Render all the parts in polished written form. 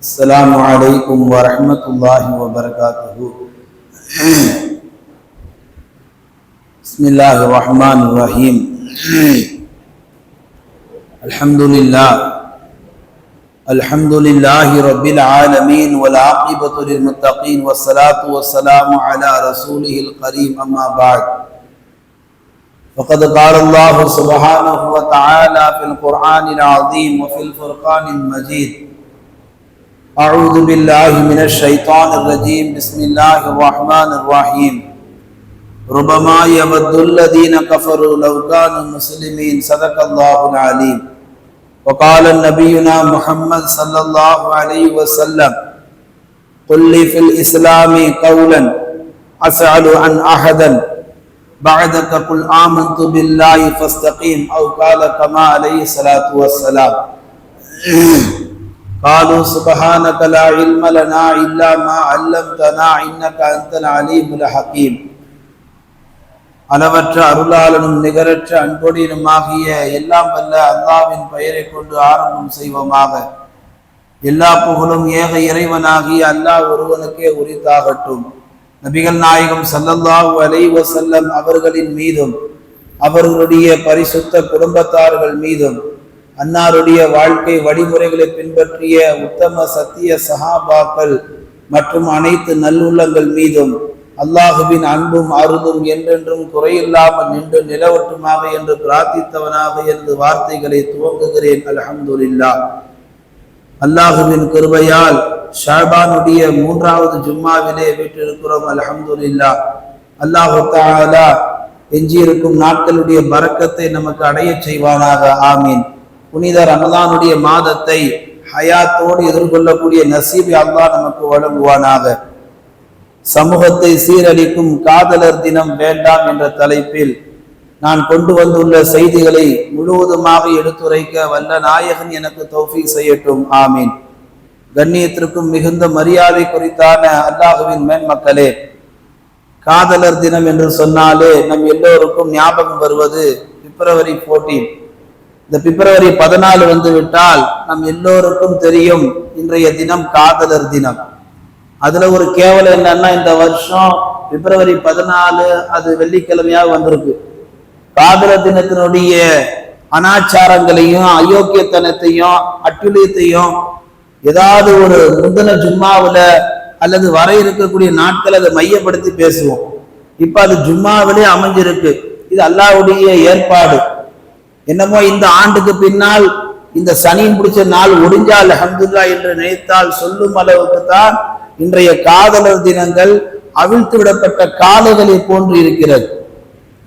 السلام عليكم ورحمة الله وبركاته. بسم الله الرحمن الرحيم. الحمد لله رب العالمين والعاقبة للمتقين والصلاة والسلام على رسوله الكريم أما بعد فقد قال الله سبحانه وتعالى في القرآن العظيم وفي الفرقان المجيد: أعوذ بالله من الشيطان الرجيم. بسم الله الرحمن الرحيم. ربما يود الذين كفروا لو كانوا مسلمين. صدق الله العليم. وقال نبينا محمد صلى الله عليه وسلم: قل لي في الإسلام قولا أسأل عن أحدا بعدك قل آمنت بالله فاستقيم، أو قال كما عليه الصلاة والسلام. قالوا سبحانك لا علم لنا إلا ما علمتنا إنك أنت العليم الحكيم. அளவற்ற அருளாளனும் நிகரற்ற அன்பொடியுமாகிய எல்லாம் வல்ல அல்லாஹ்வின் பெயரை கொண்டு ஆரம்பம் செய்வோமாக. எல்லா புகழும் ஏக இறைவனாகிய அல்லாஹ் ஒருவனுக்கே உரித்தாகட்டும். நபிகள் நாயகம் ஸல்லல்லாஹு அலைஹி வஸல்லம் அவர்களின் மீதும் அவர்களுடைய பரிசுத்த குடும்பத்தார்கள் மீதும் அன்னாருடைய வாழ்க்கை வழிமுறைகளை பின்பற்றிய உத்தம சத்திய சஹாபாக்கள் மற்றும் அனைத்து நல்லுள்ளங்கள் மீதும் அல்லாஹுவின் அன்பும் அருளும் என்றென்றும் குறையில்லாமல் நின்று நிலவட்டுமாக என்று பிரார்த்தித்தவனாக எனது வார்த்தைகளை துவங்குகிறேன். அல்ஹம்துலில்லாஹ். அல்லாஹுவின் கிருபையால் ஷாபானுடைய 3வது ஜும்மாவிலே வீற்றிருக்கிறோம். அல்ஹம்துலில்லாஹ். அல்லாஹு தஆலா எஞ்சியிருக்கும் நாட்களுடைய பரக்கத்தை நமக்கு அடைய செய்வானாக. ஆமீன். புனித ரமலானுடைய மாதத்தை ஹயாத்தோடு எதிர்கொள்ளக்கூடிய நசீபை அல்லாஹ் நமக்கு வழங்குவானாக. சமூகத்தை சீரழிக்கும் காதலர் தினம் வேண்டாம் என்ற தலைப்பில் நான் கொண்டு வந்துள்ள செய்திகளை முழுவதுமாக எடுத்துரைக்க வல்ல நாயகன் எனக்கு தௌஃபீக் செய்யட்டும். ஆமீன். கண்ணியத்திற்கும் மிகுந்த மரியாதை குறித்தான அல்லாஹுவின் மேன்மக்களே, காதலர் தினம் என்று சொன்னாலே நம் எல்லோருக்கும் ஞாபகம் வருவது பிப்ரவரி 14. இந்த பிப்ரவரி 14 வந்து விட்டால் நம் எல்லோருக்கும் தெரியும் இன்றைய தினம் காதலர் தினம். அதுல ஒரு கேவலம் என்னன்னா, இந்த வருஷம் பிப்ரவரி 14 அது வெள்ளிக்கிழமையாக வந்திருக்கு. காதலர் தினத்தினுடைய அனாச்சாரங்களையும் அயோக்கியத்தனத்தையும் அட்டுழியத்தையும் ஏதாவது ஒரு முந்தின ஜும்மாவுல அல்லது வர இருக்கக்கூடிய நாட்கள் அதை மையப்படுத்தி பேசுவோம். இப்ப அது ஜும்மாவிலே அமைஞ்சிருக்கு. இது அல்லாஹ்வுடைய ஏற்பாடு. என்னமோ இந்த ஆண்டுக்கு பின்னால் இந்த சனியின் பிடிச்ச நாள் ஒடிஞ்சால் அல்ஹம்துலில்லாஹ் என்று நினைத்தால் சொல்லும் அளவுக்கு தான் இன்றைய காதலர் தினங்கள் அவிழ்த்து விடப்பட்ட காலைகளை போன்று இருக்கிறது.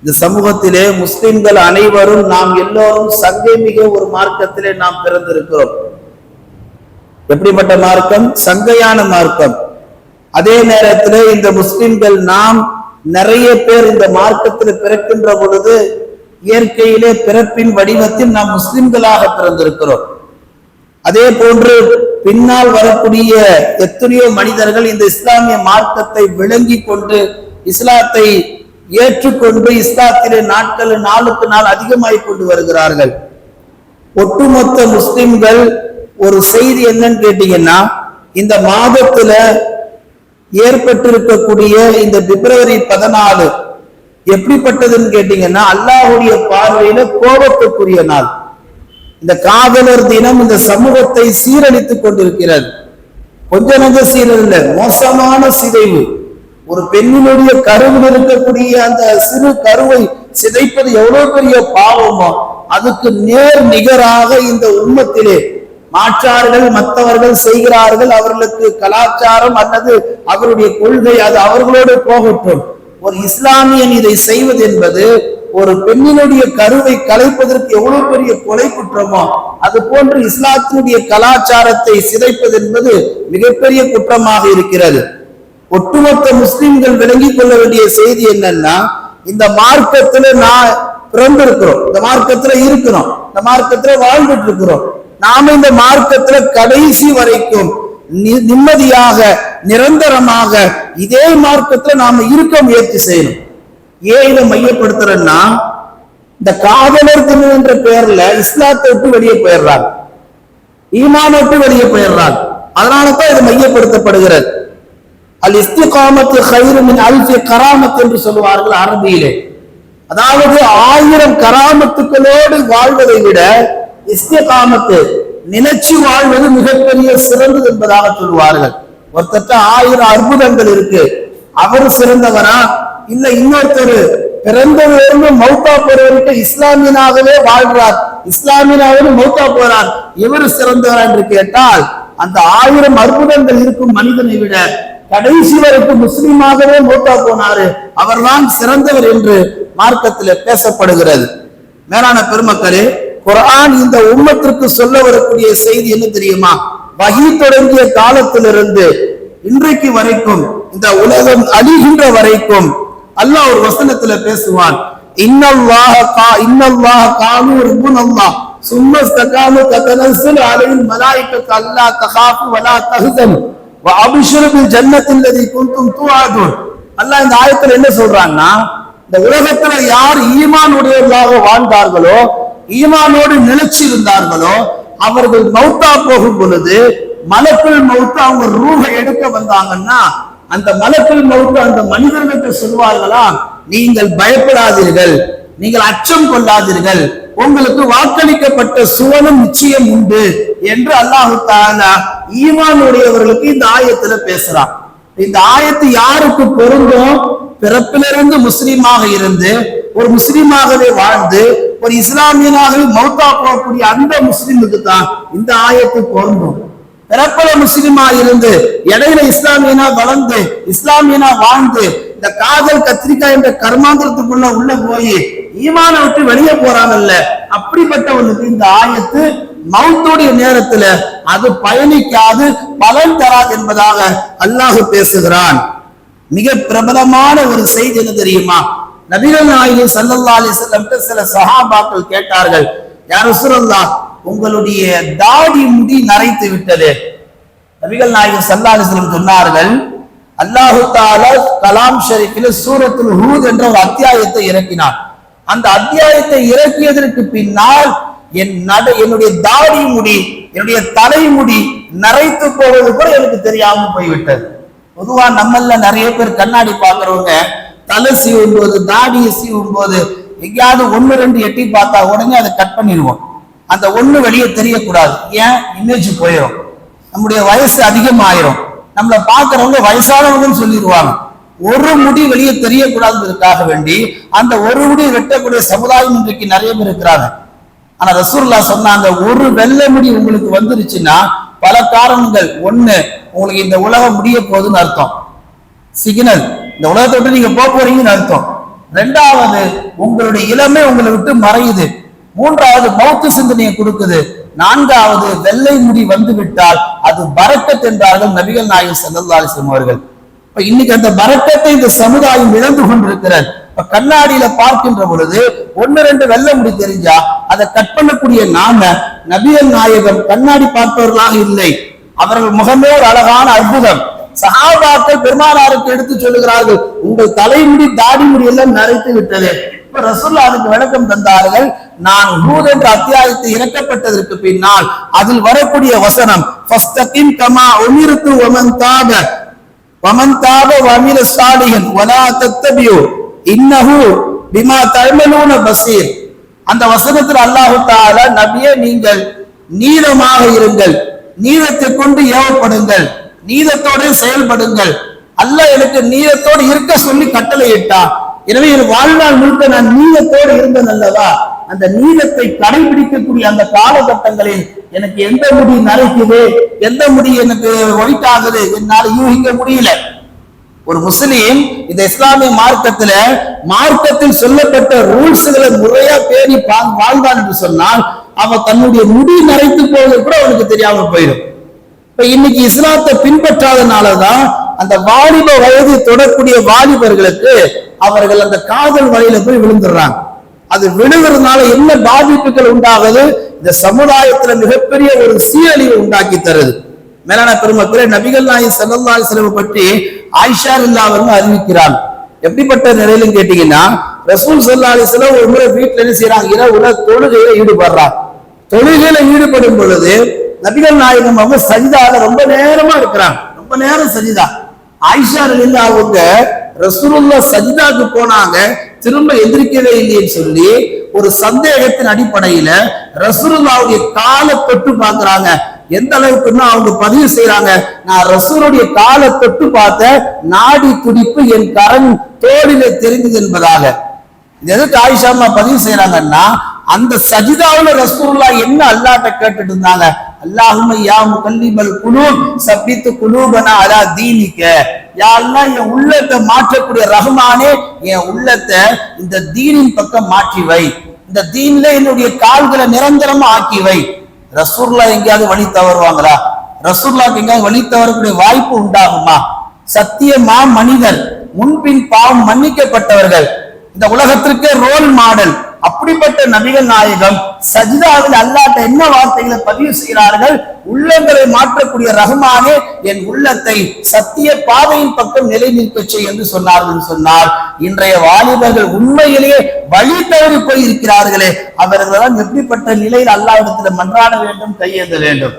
இந்த சமூகத்திலே முஸ்லிம்கள் அனைவரும் நாம் எல்லோரும் சங்கை மிக ஒரு மார்க்கத்திலே நாம் பிறந்திருக்கிறோம். எப்படிப்பட்ட மார்க்கம்? சங்கையான மார்க்கம். அதே நேரத்தில் இந்த முஸ்லிம்கள் நாம் நிறைய பேர் இந்த மார்க்கத்தில் பிறக்கின்ற பொழுது இயற்கையிலே பிறப்பின் வடிவத்தில் நாம் முஸ்லிம்களாக பிறந்திருக்கிறோம். அதே போன்று பின்னால் வரக்கூடிய எத்தனையோ மனிதர்கள் இந்த இஸ்லாமிய மார்க்கத்தை விளங்கி கொண்டு இஸ்லாத்தை ஏற்றுக்கொண்டு இஸ்லாத்திலே நாட்கள் நாளுக்கு நாள் அதிகமாகிக் கொண்டு வருகிறார்கள். ஒட்டுமொத்த முஸ்லிம்கள் ஒரு செய்தி என்னன்னு கேட்டீங்கன்னா, இந்த மாதத்துல ஏற்பட்டிருக்கக்கூடிய இந்த பிப்ரவரி 14 எப்படிப்பட்டதுன்னு கேட்டீங்கன்னா, அல்லாஹ்வுடைய பார்வையில கோபத்துக்குரிய நாள். இந்த காதலர் தினம் இந்த சமூகத்தை சீரழித்துக் கொண்டிருக்கிறது. கொஞ்ச நஞ்ச சீரழில்ல, மோசமான சிதைவு. ஒரு பெண்ணினுடைய கருவில் இருக்கக்கூடிய அந்த சிறு கருவை சிதைப்பது எவ்வளவு பெரிய பாவமோ அதுக்கு நேர் நிகராக இந்த உம்மத்திலே மாற்றார்கள் மற்றவர்கள் செய்கிறார்கள். அவர்களுக்கு கலாச்சாரம் அல்லது அவருடைய கொள்கை அது அவர்களோடு போகட்டும். ஒரு இஸ்லாமியன் இதை செய்வது என்பது ஒரு பெண்ணினுடைய கருவை கலைப்பதற்கு எவ்வளவு பெரிய கொலை குற்றமோ அது போன்று இஸ்லாத்தினுடைய கலாச்சாரத்தை சிதைப்பது என்பது மிகப்பெரிய குற்றமாக இருக்கிறது. ஒட்டுமொத்த முஸ்லிம்கள் விளங்கிக் கொள்ள வேண்டிய செய்தி என்னன்னா, இந்த மார்க்கத்துல நான் பிறந்திருக்கிறோம், இந்த மார்க்கத்துல இருக்கிறோம், இந்த மார்க்கத்துல வாழ்ந்துட்டு இருக்கிறோம். நாம இந்த மார்க்கத்துல கடைசி வரைக்கும் நிம்மதியாக நிரந்தரமாக இதே மார்க்கத்துல நாம இருக்க முயற்சி செய்யணும். ஏன் இதை மையப்படுத்துறேன்னா, இந்த காதலர் தினம் என்ற பெயர்ல இஸ்லாத்தை விட்டு வெளியே போயிடுறாங்க, ஈமானை விட்டு வெளியே போயிடுறாங்க. அதனால தான் இது மையப்படுத்தப்படுகிறது. அல் இஸ்திகாமத்து கைரு மின் அல்ஃபி கராமத் என்று சொல்லுவார்கள் அரபியிலே. அதாவது 1000 கராமத்துக்களோடு வாழ்வதை விட இஸ்திகாமத்து நினைச்சு வாழ்வது மிகப்பெரிய சிறந்தது என்பதாக சொல்லுவார்கள். ஒருத்தட்ட 1000 அற்புதங்கள் இருக்கு, அவர் சிறந்தவரா இல்ல இன்னொருத்தர் பிறந்ததிலிருந்து மௌத்தா போறவருக்கு இஸ்லாமியனாகவே வாழ்றார், இஸ்லாமியனாகவே மௌத்தா போறார், இவர் சிறந்தவரா என்று கேட்டால் அந்த 1000 அற்புதங்கள் இருக்கும் மனிதனை விட கடைசி வரைக்கும் முஸ்லீமாகவே மௌத்தா போனாரு, அவர்தான் சிறந்தவர் என்று மார்க்கத்தில் பேசப்படுகிறது. மேலான பெருமக்களே, குர்ஆன் இந்த உம்மத்திற்கு சொல்ல வரக்கூடிய செய்தி என்ன தெரியுமா? வஹீ தொடங்கிய காலத்திலிருந்து இன்றைக்கு வரைக்கும், இந்த உலகம் அழிகின்ற வரைக்கும் அல்லாஹ் ஒரு வசனத்துல பேசுவான். இன்னல்லாஹ காலு ரப்புனல்லாஹ் சும்ம இஸ்தகாமு ததனஸ்ஸலு அலைஹில் மலாயிகத்து அல்லா தகாஃபு வலா தஹ்சனு வ அப்ஷிரு பில் ஜன்னத்தில்லதி குன்தும் துஆதுன். அல்லாஹ் இந்த ஆயத்துல என்ன சொல்றான்னா, இந்த உலகத்துல யார் ஈமான் உடையவர்களாக வாழ்ந்தார்களோ, ஈமானோடு நிலைச்சி இருந்தார்களோ, அவர்கள் மௌத்தா போகும் பொழுது மலக்குல் மௌத் அவங்க ரூஹை எடுக்க வந்தாங்கன்னா அந்த மலக்குல் மௌத் அந்த மனிதர்களுக்கு சொல்வார்களா, நீங்கள் பயப்படாதீர்கள், நீங்கள் அச்சம் கொள்ளாதீர்கள், உங்களுக்கு வாக்களிக்கப்பட்ட சுவனம் நிச்சயம் உண்டு என்று அல்லாஹு தஆலா ஈமானுடையவர்களுக்கு இந்த ஆயத்துல பேசுறான். இந்த ஆயத்து யாருக்கு பொருந்தும்? பிறப்பிலிருந்து முஸ்லீமாக இருந்து ஒரு முஸ்லீமாகவே வாழ்ந்து ஒரு இஸ்லாமியனாகவே மௌத்தா போகக்கூடிய அந்த முஸ்லீமுக்கு தான் இந்த ஆயத்து பொருந்தும். பிறப்பல முஸ்லிமா இருந்து இடையில இஸ்லாமியனா வளர்ந்து இஸ்லாமியனா வாழ்ந்து இந்த காதல் கத்திரிக்காய் என்ற கர்மாந்திரத்துக்குள்ள உள்ள போய் ஈமான விட்டு வெளியே போறாங்கல்ல, அப்படிப்பட்டவனுக்கு இந்த ஆயத்து மௌத்துடைய நேரத்துல அது பயணிக்காது, பலன் தராது என்பதாக அல்லாஹ் பேசுகிறான். மிக பிரபலமான ஒரு செய்தி என்ன தெரியுமா? நபிகள் நாயகம் ஸல்லல்லாஹு அலைஹி வஸல்லம் சில சஹாபாக்கள் கேட்டார்கள், யா ரசூலல்லாஹ், உங்களுடைய தாடி முடி நரைத்து விட்டது. நபிகள் நாயகம் ஸல்லல்லாஹு அலைஹி வஸல்லம் சொன்னார்கள், அல்லாஹ் தஆலா கலாம் ஷரீஃபில் சூரத்துல் ஹூத் என்ற ஒரு அத்தியாயத்தை இறக்கினார். அந்த அத்தியாயத்தை இறக்கியதற்கு பின்னால் என்னுடைய தாடி முடி, என்னுடைய தலைமுடி நரைத்து போவது கூட எனக்கு தெரியாமல் போய்விட்டது. பொதுவா நம்மள நிறைய பேர் கண்ணாடி பாக்குறவங்க தலை சீவும் போது, தாடியை சீவும் போது எங்கேயாவது 1-2 எட்டி பார்த்தா உடனே அதை கட் பண்ணிடுவோம். அந்த ஒண்ணு வெளியே தெரியக்கூடாது. ஏன்? இமேஜ் போயிடும், நம்முடைய வயசு அதிகமாயிரும், நம்மளை பாக்குறவங்க வயசானவங்கன்னு சொல்லிடுவாங்க. ஒரு முடி வெளியே தெரியக்கூடாதுன்றதுக்காக வேண்டி அந்த ஒரு முடி வெட்டக்கூடிய சமுதாயம் இன்றைக்கு நிறைய பேர் இருக்கிறாங்க. ஆனா ரசூலுல்லாஹ் சொன்னாங்க, ஒரு வெள்ளை முடி உங்களுக்கு வந்துருச்சுன்னா பல காரணங்கள். ஒண்ணு, உங்களுக்கு இந்த உலகம் முடிய போகுதுன்னு அர்த்தம், சிக்னல், இந்த உலகத்தை விட்டு நீங்க போக போறீங்கன்னு அர்த்தம். 2வது, உங்களுடைய இளமை உங்களை விட்டு மறையுது. 3வது, மௌத்து சிந்தனையை கொடுக்குது. 4வது, வெள்ளை முடி வந்து விட்டால் அது பரக்கத் என்றார்கள் நபிகள் நாயகம் ஸல்லல்லாஹு அலைஹி வஸல்லம் அவர்கள். இப்ப இன்னைக்கு அந்த பரக்கத்தை இந்த சமுதாயம் இழந்து கொண்டிருக்கிறது. இப்ப கண்ணாடியில பார்க்கின்ற பொழுது 1-2 வெள்ளை முடி தெரிஞ்சா அதை கட் பண்ணக்கூடிய நாம நபிகள் நாயகம் கண்ணாடி பார்ப்பவர்களாக இல்லை. அவர்கள் முகமே ஒரு அழகான அற்புதம். சஹாபாக்கள் பெருமானாருக்கு எடுத்து சொல்லுகிறார்கள், உங்கள் தலைமுடி தாடி முடி எல்லாம் நரைத்து விட்டது. இப்ப ரசூலுல்லாஹ் அதுக்கு விளக்கம் தந்தார்கள். நான் ஹூத் என்ற அத்தியாயத்தை இறக்கப்பட்டதற்கு பின்னால் அதில் வரக்கூடிய வசனம், ஃபஸ்தகிம் கமா உமிர்து வமன் தாப வஅமில ஸாலிஹன் வலா தத்தபியு இன்னஹு பிமா தஅமலூன பஸீர். அந்த வசனத்தில் அல்லாஹ் தஆலா, நபியே நீங்கள் நீதமாக இருங்கள், நீதத்தை கொண்டு ஏவப்படுங்கள், நீதத்தோடு செயல்படுங்கள். அல்லாஹ் எனக்கு நீதத்தோடு இருக்க சொல்லி கட்டளையிட்டான். எனவே என் வாழ்நாள் முழுக்க நான் நீதத்தோடு இருந்தேன் அல்லவா, அந்த நீதத்தை கடைபிடிக்கக்கூடிய அந்த காலகட்டங்களில் எனக்கு எந்த முடி நரைக்குது, எந்த முடி எனக்கு ஒயிட் ஆகுது, என்னால் யூகிக்க முடியல. ஒரு முஸ்லீம் இந்த இஸ்லாமிய மார்க்கத்தில் சொல்லப்பட்ட ரூல்ஸ்களை முறையா பேணி வாழ்ந்தான் என்று சொன்னால் அவன் தன்னுடைய முடி நரைத்து போவது கூட அவனுக்கு தெரியாம போயிடும். இப்ப இன்னைக்கு இஸ்லாத்தை பின்பற்றாதனாலதான் அந்த வாலிப வயது தொடக்கூடிய வாலிபர்களுக்கு அவர்கள் அந்த காதல் வலையில போய் விழுந்துடுறாங்க. அது விழுகிறதுனால என்ன பாதிப்புகள் உண்டாகுது? இந்த சமுதாயத்துல மிகப்பெரிய ஒரு சீரழிவை உண்டாக்கி தருது. மேலான பெருமக்களே, நபிகள் நாயகம் ஸல்லல்லாஹு அலைஹி வஸல்லம் பற்றி ஆயிஷா ரலியல்லாஹு அன்ஹா அறிவிக்கிறார். எப்படிப்பட்ட நிலையிலும் கேட்டீங்கன்னா, ரசூல் ஸல்லல்லாஹு அலைஹி வஸல்லம் ஒரு முறை வீட்டுல என்ன செய்யறாங்க, இரவுல தொழுகையில ஈடுபடுறாங்க. தொழுகையில ஈடுபடும் பொழுது நபிகள் நாயகம் அவங்க சஜிதால ரொம்ப நேரமா இருக்கிறாங்க, ரொம்ப நேரம் சஜிதா. ஆயிஷா ரலியல்லாஹு அவங்க ரசூலுல்லாஹ் சஜிதாக்கு போனாங்க, திரும்ப எந்திரிக்கவே இல்லைன்னு சொல்லி ஒரு சந்தேகத்தின் அடிப்படையில ரசூலுல்லாஹ்வுடைய காலை தொட்டு பார்க்கறாங்க. எந்த அளவுக்குன்னா அவங்க பதிவு செய்யறாங்க, நான் ரசூலுடைய காலை தொட்டு பார்த்த நாடி துடிப்பு என் கரண் தோளிலே தெரிந்தது என்பதாக. எதுக்கு ஆயிஷா அம்மா பதிவு செய்யறாங்கன்னா, அந்த சஜிதாவுல ரசூலுல்லாஹ் என்ன அல்லாஹ்ட்ட கேட்டுட்டு இருந்தாங்க, அல்லாஹும்ம யா முகல்லிபல் குலூப் சப்பித்து குலூபனா அலா தீனிக, யா அல்லாஹ் என் உள்ளத்தை மாற்றக்கூடிய ரஹ்மானே என் உள்ளத்தை இந்த தீனின் பக்கம் மாற்றி வை, இந்த தீன்ல என்னுடைய கால்களை நிரந்தரமா ஆக்கி வை. ரசூலுல்லாஹ் எங்கேயாவது வழி தவறுவாங்களா? ரசூலுல்லாஹ்க்கு எங்கேயாவது வழி தவறக்கூடிய வாய்ப்பு உண்டாகுமா? சத்தியமா மனிதர், முன்பின் பாவம் மன்னிக்கப்பட்டவர்கள், இந்த உலகத்திற்கே ரோல் மாடல். அப்படிப்பட்ட நபிகள் நாயகம் சஜிதாவில் அல்லாஹ்ட்ட என்ன வார்த்தைகளை பதிவு செய்கிறார்கள், உள்ளங்களை மாற்றக்கூடிய ரஹ்மானே என் உள்ளத்தை சத்திய பாதையின் பக்கம் நிலை நிற்க செய் என்று சொன்னார்கள். சொன்னார், இன்றைய வாலிபர்கள் உண்மையிலேயே வழி தவறி போய் இருக்கிறார்களே, அவர்களெல்லாம் எப்படிப்பட்ட நிலையில் அல்லாஹ்விடத்தில் மன்றாட வேண்டும், கையேந்த வேண்டும்.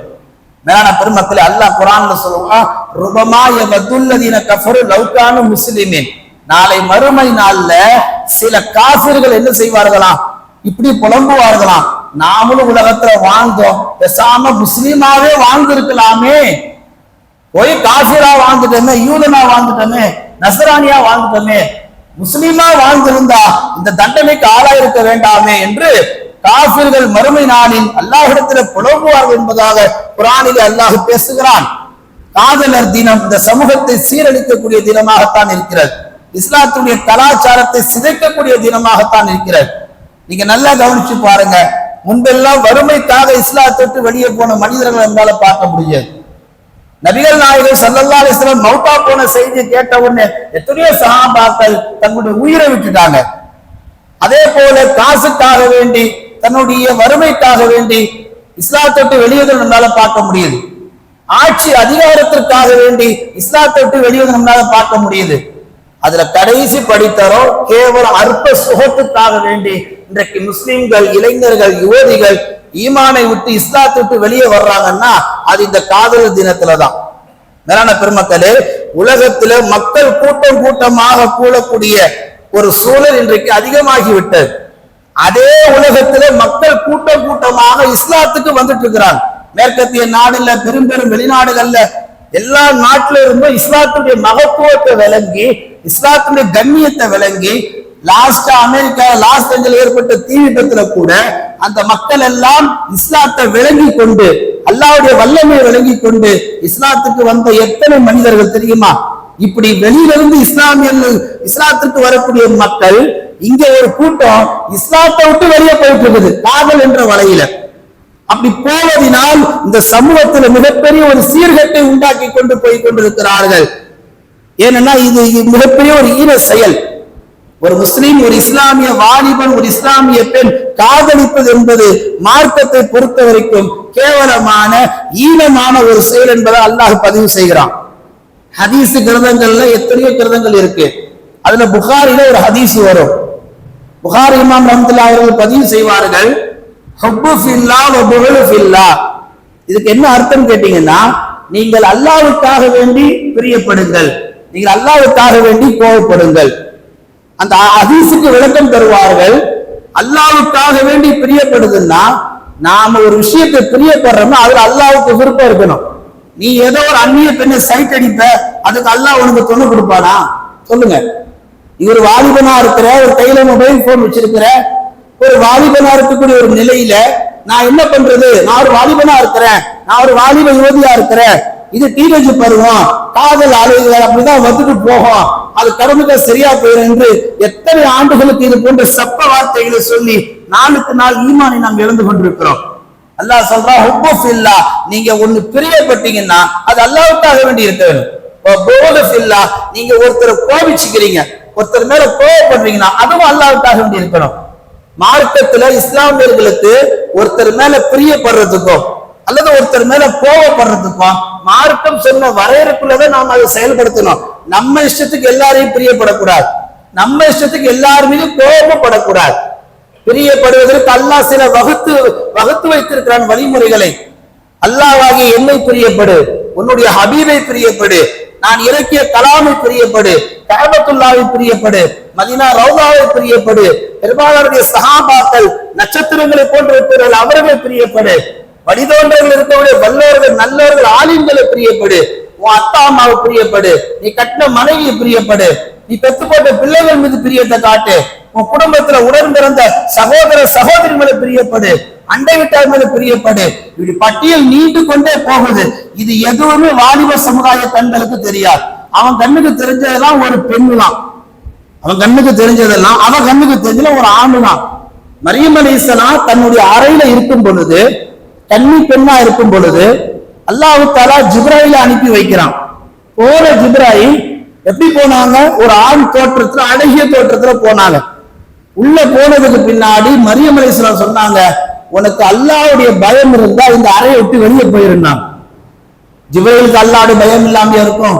மேலான பெருமக்களே, அல்லாஹ் குர்ஆன்ல சொல்லுவான், ருபமா யவதுல்லதீன கஃபரு லவ் கானு முஸ்லிமீன், நாளை மறுமை நாள்ல சில காஃபிர்கள் என்ன செய்வார்களாம், இப்படி புலம்புவார்களாம், நாமளும் உலகத்துல வாழ்ந்தோம், பேசாம முஸ்லீமாவே வாழ்ந்திருக்கலாமே, போய் காஃபிரா வாழ்ந்துட்டோமே, யூதனா வாழ்ந்துட்டோமே, நசரானியா வாழ்ந்துட்டோமே, முஸ்லீமா வாழ்ந்திருந்தா இந்த தண்டனைக்கு ஆளாயிருக்க வேண்டாமே என்று காஃபிர்கள் மறுமை நாளில் அல்லாஹ்விடத்தில் புலம்புவார்கள் என்பதாக குர்ஆனிலே அல்லாஹ் பேசுகிறான். காதலர் தினம் இந்த சமூகத்தை சீரழிக்கக்கூடிய தினமாகத்தான் இருக்கிறது, இஸ்லாத்துடைய கலாச்சாரத்தை சிதைக்கக்கூடிய தினமாகத்தான் இருக்கிறது. நீங்க நல்லா கவனிச்சு பாருங்க, முன்பெல்லாம் வறுமைக்காக இஸ்லாத்தை வெளியே போன மனிதர்கள் என்னால பார்க்க முடியாது. நபிகள் நாயகம் ஸல்லல்லாஹு அலைஹி வஸல்லம் மௌத்தா போன செய்தி கேட்ட உடனே எத்தனையோ சஹாபாக்கள் தங்களுடைய உயிரை விட்டுட்டாங்க. அதே போல காசுக்காக வேண்டி, தன்னுடைய வறுமைக்காக வேண்டி இஸ்லாத்தை வெளியே நம்மளால பார்க்க முடியுது. ஆட்சி அதிகாரத்திற்காக வேண்டி இஸ்லாத்தை வெளியே நம்மளால பார்க்க முடியுது. அதுல கடைசி படித்தரோ கேவலம் அற்ப சுகத்துக்காக வேண்டி இன்றைக்கு முஸ்லிம்கள், இளைஞர்கள், யுவதிகள் ஈமானை விட்டு இஸ்லாத்தை விட்டு வெளியே வர்றாங்கன்னா அது இந்த காதலர் தினத்துலதான். மேலான பெருமக்களே, உலகத்தில மக்கள் கூட்டம் கூட்டமாக கூடக்கூடிய ஒரு சூழல் இன்றைக்கு அதிகமாகிவிட்டது. அதே உலகத்திலே மக்கள் கூட்டம் கூட்டமாக இஸ்லாத்துக்கு வந்துட்டு இருக்கிறாங்க. மேற்கத்திய நாடுல, பெரும் பெரும் வெளிநாடுகள்ல, எல்லா நாட்டில இருந்தும் இஸ்லாத்துடைய மகத்துவத்தை விளங்கி, இஸ்லாத்துடைய கண்ணியத்தை விளங்கி, லாஸ்டா அமெரிக்கா லாஸ் ஏஞ்சல் ஏற்பட்ட தீ விபத்துல கூட அந்த மக்கள் எல்லாம் இஸ்லாத்தை விளங்கி கொண்டு, அல்லாஹ்வுடைய வல்லமையை விளங்கி கொண்டு இஸ்லாத்துக்கு வந்த எத்தனை மனிதர்கள் தெரியுமா? இப்படி வெளியிலிருந்து இஸ்லாத்திற்கு வரக்கூடிய மக்கள், இங்க ஒரு கூட்டம் இஸ்லாத்தை விட்டு வெளியே போயிட்டு இருக்குது காதல் என்ற வலையில. அப்படி போவதனால் இந்த சமூகத்தில் மிகப்பெரிய ஒரு சீர்கேட்டை உண்டாக்கி கொண்டு போய் கொண்டிருக்கிறார்கள். ஏனென்னா இது மிகப்பெரிய ஒரு ஈன செயல். ஒரு முஸ்லீம், ஒரு இஸ்லாமிய வாலிபன், ஒரு இஸ்லாமிய பெண் காதலிப்பது என்பது மார்க்கத்தை பொறுத்த வரைக்கும் கேவலமான ஈனமான ஒரு செயல் என்பதை அல்லாஹ் பதிவு செய்கிறான். ஹதீஸ் கிரந்தங்கள்ல எத்தனையோ கிரந்தங்கள் இருக்கு. அதுல புகாரில ஒரு ஹதீஸ் வரும். புகாரி இமாம் ரஹ்மத்துல்லாஹி அவர்கள் பதிவு செய்வார்கள், ஹுப்பு ஃபில்லாஹ் வ புகுலு ஃபில்லாஹ். இதுக்கு என்ன அர்த்தம் கேட்டீங்கன்னா, நீங்கள் அல்லாஹ்வுக்காக வேண்டி பிரியப்படுங்கள், நீங்கள் அல்லாஹ்வுக்காக வேண்டி கோபப்படுங்கள். அந்த ஹதீஸுக்கு விளக்கம் தருவார்கள். அல்லாஹ்வுக்காக வேண்டி பிரியப்படுதுன்னா, நாம ஒரு விஷயத்தை பிரியப்படுறோம்னா அதுல அல்லாஹ்வுக்கு விருப்பம் இருக்கணும். நீ ஏதோ ஒரு அந்நிய பெண்ணை சைட் அடிப்ப, அதுக்கு அல்லாஹ் உனக்கு துணை கொடுப்பானா? சொல்லுங்க. இவர் வாலிபனா இருக்கிற, ஒரு கையில மொபைல் போன் வச்சிருக்கிற ஒரு வாலிபனா இருக்கக்கூடிய ஒரு நிலையில நான் என்ன பண்றது? நான் ஒரு வாலிபனா இருக்கிறேன், நான் ஒரு வாலிப யுவதியா இருக்கிறேன், இது டீனேஜ் பருவம், காதல் அலைகள் அப்படிதான் வந்துட்டு போகும், அது கடமைக்கு சரியா போயிடும் என்று எத்தனை ஆண்டுகளுக்கு இது போன்ற சப்ப வார்த்தைகளை சொல்லி நாளுக்கு நாள் ஈமானை நாம் இழந்து கொண்டிருக்கிறோம். அல்லாஹ் சொல்றா, ஹுப்பு ஃபில்லாஹ், நீங்க ஒண்ணு பிரியப்பட்டீங்கன்னா அது அல்லாஹ்வுக்காக வேண்டி இருக்க வேண்டும். புகுலு ஃபில்லாஹ், நீங்க ஒருத்தரை கோபிச்சுக்கிறீங்க, ஒருத்தர் மேல கோபப்படுறீங்கன்னா அதுவும் அல்லாஹ்வுக்காக வேண்டி இருக்கணும். மார்க்கத்துல இஸ்லாமியர்களுக்கு ஒருத்தர் மேல பிரியப்படுறதுக்கும் அல்லது ஒருத்தர் மேல கோபப்படுறதுக்கும் மார்க்கம் சொன்ன வரையறைக்குள்ளதான் நாம் அதை செயல்படுத்தணும். நம்ம இஷ்டத்துக்கு எல்லாரையும் பிரியப்படக்கூடாது, நம்ம இஷ்டத்துக்கு எல்லார் மீதும் கோபப்படக்கூடாது. பிரியப்படுவதற்கு அல்லாஹ் சில வகுத்து வைத்திருக்கிறான் வழிமுறைகளை. அல்லாஹ்வாகிய என்னை பிரியப்படு, உன்னுடைய ஹபீபை பிரியப்படு, நான் இறக்கிய கலாமை பிரியப்படு, கஅபத்துல்லாஹ்வை பிரியப்படு, மதீனா ரௌதாவை பிரியப்படு, பெருமானாருடைய சஹாபாக்கள் நட்சத்திரங்களை போன்றிருக்கிறார்கள் அவர்களை பிரியப்படு, வழிதோன்றர்கள் இருக்கக்கூடிய வல்லவர்கள் நல்லவர்கள் ஆலிம்களை பிரியப்படு, உன் அத்தா அம்மாவை பிரியப்படு, நீ கட்டின மனைவியை பிரியப்படு, நீ பெற்று போட்ட பிள்ளைகள் மீது பிரியத்தை காட்டு, உன் குடும்பத்துல உடன் பிறந்த சகோதர சகோதரிகளை பிரியப்படு, அண்டை வீட்டார் மேல பிரியப்படு. இப்படி பட்டியல் நீண்டு கொண்டே போகுது. இது எதுவுமே வாலிப சமுதாய கண்களுக்கு தெரியாது. அவன் கண்ணுக்கு தெரிஞ்சதெல்லாம் ஒரு பெண்ணு தான், அவன் கண்ணுக்கு தெரிஞ்சதெல்லாம் அவன் கண்ணுக்கு தெரிஞ்சல ஒரு ஆணு தான். மரியம் அலைஹிஸ்ஸலாம் தன்னுடைய அறையில இருக்கும் பொழுது, கன்னி பெண்ணா இருக்கும் பொழுது அல்லாஹ் தஆலா ஜிப்ராயிலை அனுப்பி வைக்கிறான். போன ஜிப்ராயில் எப்படி போனாங்க? ஒரு ஆண் தோற்றத்துல, அழகிய தோற்றத்துல போனாங்க. உள்ள போனதுக்கு பின்னாடி மரியம் அலைஹிஸ்ஸலாம் சொன்னாங்க, உனக்கு அல்லாஹ்வுடைய பயம் இருந்தா இந்த அறையை விட்டு வெளியே போயிருந்தான். ஜிப்ராயிலுக்கு அல்லாஹ்வுடைய பயம் இல்லாம இருக்கும்?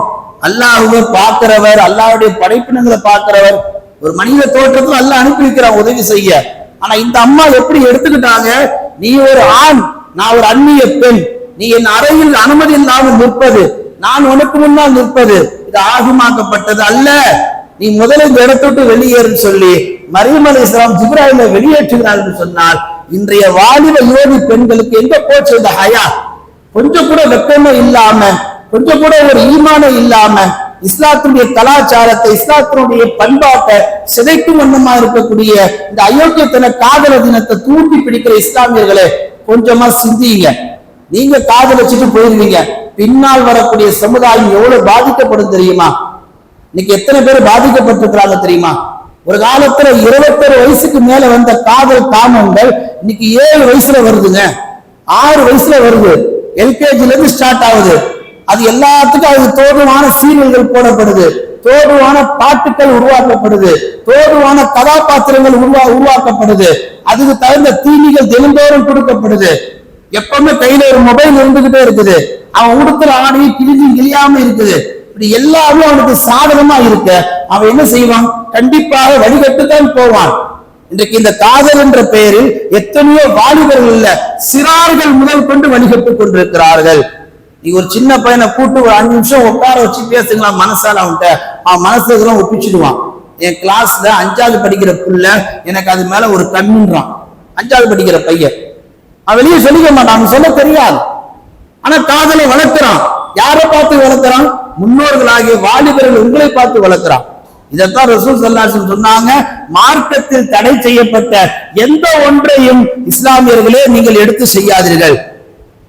அல்லாஹ்வை பார்க்கிறவர், அல்லாஹ்வுடைய படைப்பினங்களை பார்க்கிறவர், ஒரு மனித தோற்றத்துல அல்லாஹ் அனுப்பி வைக்கிறான் உதவி செய்ய. ஆனா இந்த அம்மா எப்படி எடுத்துக்கிட்டாங்க? நீ ஒரு ஆண், நான் ஒரு அந்நிய பெண், நீ என் அறையில் அனுமதி இல்லாமல் நிற்பது, நான் உனக்கு முன்னால் நிற்பது இது ஆகுமாக்கப்பட்டது அல்ல, நீ முதல்ல இந்த இடத்தை விட்டு வெளியேறுன்னு சொல்லி மரியம் அலைஹிஸ்ஸலாம் ஜிப்ராயிலை வெளியேற்றுகிறார் என்று சொன்னால், இன்றைய வாலிப யுவதி பெண்களுக்கு எங்க போச்சு இந்த ஹயா? கொஞ்சம் கூட வெக்கமே இல்லாம, கொஞ்சம் கூட ஒரு ஈமானே இல்லாம, இஸ்லாத்தினுடைய கலாச்சாரத்தை, இஸ்லாத்தினுடைய பண்பாட்டை சிதைக்கும் வண்ணமா இருக்கக்கூடிய இந்த அயோக்கியத்தன காதல தினத்தை தூண்டி பிடிக்கிற இஸ்லாமியர்களே, கொஞ்சமா சிந்திங்க. நீங்க காதல் வச்சுட்டு போயிருவீங்க, பின்னால் வரக்கூடிய சமுதாயம் எவ்வளவு பாதிக்கப்படும் தெரியுமா? இன்னைக்கு எத்தனை பேர் பாதிக்கப்பட்டிருக்கிறாங்க தெரியுமா? ஒரு காலத்துல 21 வயசுக்கு மேல வந்த காதல் காமங்கள் இன்னைக்கு 7 வயசுல வருதுங்க, 6 வயசுல வருது, எல்கேஜில இருந்து ஸ்டார்ட் ஆகுது. அது எல்லாத்துக்கும் அது தோதுவான சீரியல்கள் போடப்படுது, தோதுவான பாட்டுக்கள் உருவாக்கப்படுது, தோதுவான கதாபாத்திரங்கள் உருவாக்கப்படுது, அதுக்கு தகுந்த தீனிகள் தினந்தோறும் கொடுக்கப்படுது. எப்பவுமே கையில ஒரு மொபைல் இருந்துகிட்டே இருக்குது, அவன் உடுத்துற ஆணையை கிழிஞ்சு கிழியாம இருக்குது. இப்படி எல்லாமே அவனுக்கு சாதகமா இருக்க அவன் என்ன செய்வான்? கண்டிப்பாக வழிகட்டுத்தான் போவான். இன்றைக்கு இந்த காதல் என்ற பெயரில் எத்தனையோ வாலிபர்கள் இல்ல, சிறார்கள் முதல் கொண்டு வழிகட்டுக் கொண்டிருக்கிறார்கள். நீ ஒரு சின்ன பையனை கூட்டு ஒரு 5 நிமிஷம் உட்கார வச்சு பேசுங்களா மனசால, அவன்கிட்ட அவன் மனசுலாம் ஒப்பிச்சுடுவான். என் கிளாஸ்ல 5வது படிக்கிற புள்ள எனக்கு அது மேல ஒரு கண்ணுன்றான். 5வது படிக்கிற பையன் அவன் வெளியே சொல்லிக்க மாட்டான், அவன் சொல்ல தெரியாது. ஆனா காதலை வளர்க்கிறான். யாரை பார்த்து வளர்க்கிறான்? முன்னோர்களாகிய வாலிபர்கள் உங்களை பார்த்து வளர்க்கிறான். இதைத்தான் ரசூல் ஸல்லல்லாஹு அலைஹி வஸல்லம் சொன்னாங்க, மார்க்கத்தில் தடை செய்யப்பட்ட எந்த ஒன்றையும் இஸ்லாமியர்களே நீங்கள் எடுத்து செய்யாதீர்கள்.